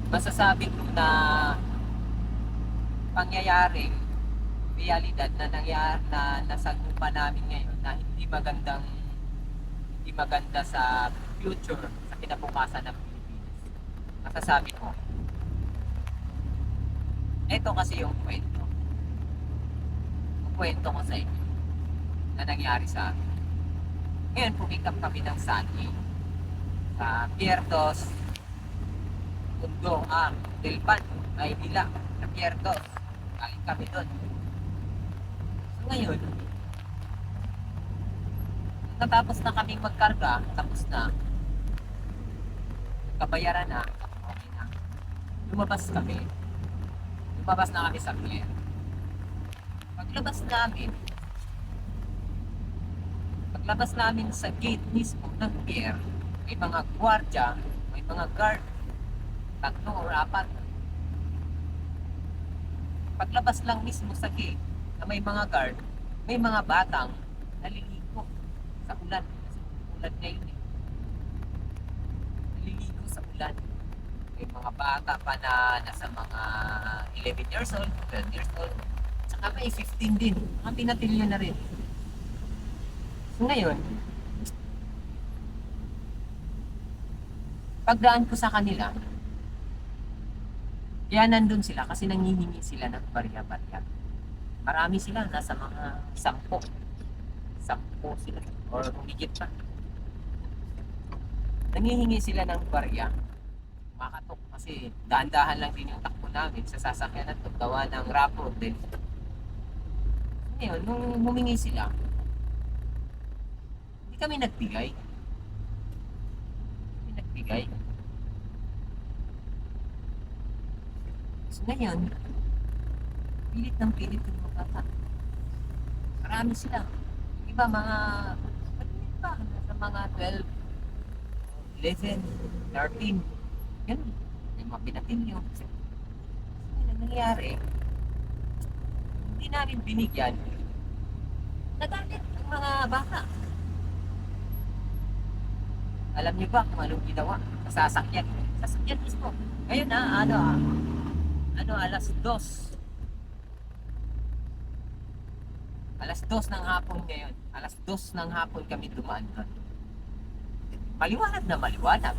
masasabi ko na pangyayaring realidad na nangyari na nasagupa namin ngayon na hindi maganda sa future, sa kinabukasan ng Pilipinas. Masasabi ko, ito kasi yung kwento. Yung kwento ko sa inyo na nangyari sa amin. Ngayon, pumikap kami ng Sunday sa Pierdos, Mundo, Delpan, Maynila, sa Pierdos. Galing kami doon. So ngayon, natapos na kaming magkarga, tapos na, kabayaran na, okay na. Lumabas kami. Lumabas na kami sa Pier. Paglabas namin, paglabas namin sa gate mismo ng Pier, may mga gwardya, may mga guard, 3 or 4. Paglabas lang mismo sa gate na may mga guard, may mga batang naliligo sa ulan. Kasi ulan ngayon eh. Naliligo sa ulan. May mga bata pa na nasa mga 11 years old, 12 years old. Saka may 15 din. Mga pinatilyo na rin. So ngayon, pagdaan ko sa kanila, kaya nandun sila kasi nangihingi sila ng barya-barya. Marami sila, nasa mga 10. 10 sila, or higit pa. Nangihingi sila ng barya. Makatok kasi dahan-dahan lang din yung takbo namin sa sasakyan at gawa ng rapor din. Ngayon, nung humingi sila, hindi kami nagbigay. Hindi nagbigay. So ngayon, pilit ng pilit yung mga bata. Marami sila. Yung iba mga, maliit pa, nasa mga 12, 11, 13. Ganun. May mga pinatilyo. So yun ang nangyari. Hindi namin binigyan. Nagalit ang mga bata. Alam niyo ba kung anong ginawa sa sasakyan? Sasakyan mismo. Ngayon alas 2. Alas 2 ng hapon ngayon. Alas 2 ng hapon kami dumaan doon. Maliwanag na maliwanag.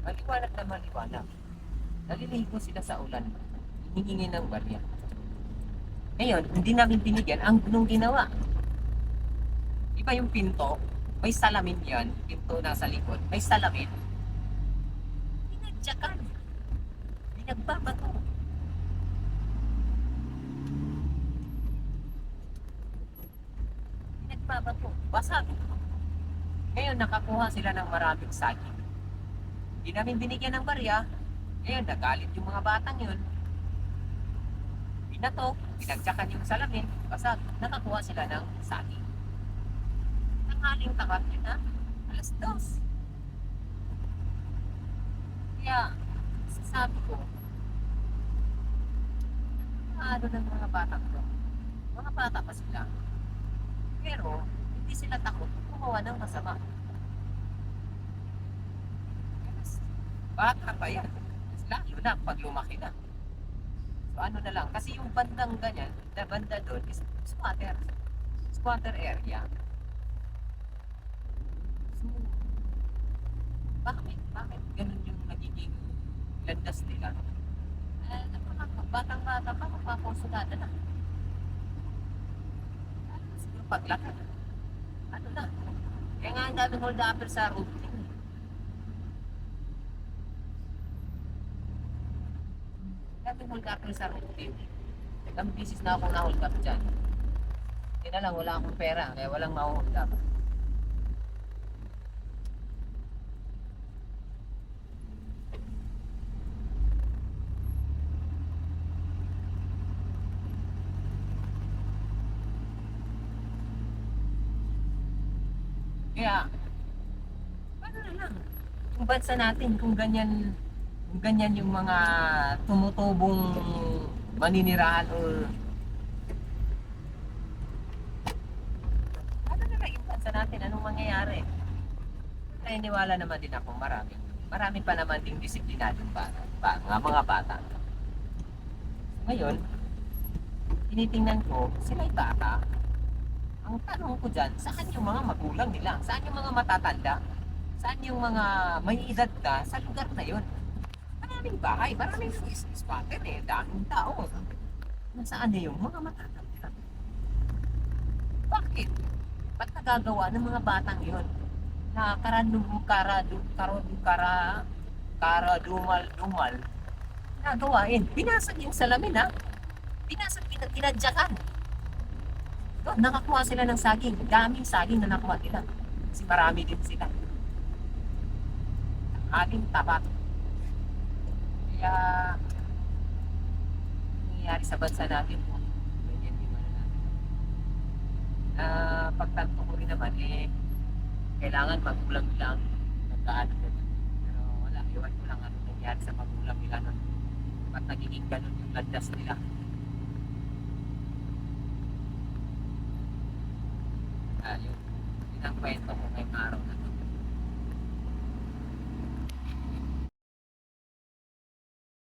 Maliwanag na maliwanag. Naliligo sila sa ulan. Hinihingi ng barya. Ngayon, hindi namin binigyan ang nung ginawa. Iba yung pinto, may salamin yan. Pinto nasa likod, may salamin. Pinagtsakan. Pinagbabato. Pinagbabato. Basag. Ngayon, nakakuha sila ng maraming saging. Hindi namin binigyan ng barya. Ngayon, nagalit yung mga batang yun. Binato, pinagtsakan yung salamin, basag. Nakakuha sila ng saging. Tanghaling tapat yun ha. Alas 2. Kaya, sasabi ko, ano ng mga bata ko? Mga bata pa sila. Pero, hindi sila takot gumawa ng masama. Yes. Bata pa yan. Lalo na pag lumaki na. So ano na lang, kasi yung bandang ganyan, na banda doon is squatter. Squatter area. So, bakit ganun yung nagiging landas nila? Batang-bata pa, magpapasulada na. Siguro paglaki, ano na. Kaya nga ang daming hold upper sa road. Daming hold upper sa road. Ilang bisis na akong na-hold up dyan. Hindi na lang, wala akong pera, kaya walang ma-hold up. Kaya, paano na lang? Yung bansa natin, kung ganyan yung mga tumutubong maninirahan o ano na lang yung bansa natin, anong mangyayari? Naniniwala naman din ako marami pa naman ding disiplinadong mga bata. Ngayon, tinitingnan ko, sila'y bata. Ang tanong ko dyan, saan yung mga magulang nila? Saan yung mga matatanda? Saan yung mga may edad na sa lugar na yun? Maraming bahay, maraming spotter eh, daming tao. Nasaan na yung mga matatanda? Bakit? Ba't nagagawa ng mga batang yun? Na karadumal-dumal nagawain. Binasag yung salamin ha. Binasag, tinadyakan. Doon, nakakuha sila ng saging. Daming saging na nakuha nila. Kasi marami din sila. Aling tapat. Kaya, nangyayari sa bansa natin po. Ganyan din ano natin. Pagtanto ko rin naman, kailangan magulang lang nagkaan doon. Pero wala, iwan ko lang ano nangyari sa magulang nila nun. Ba't nagiging ganun yung landas nila. Yun ang kwento ko ngayong araw na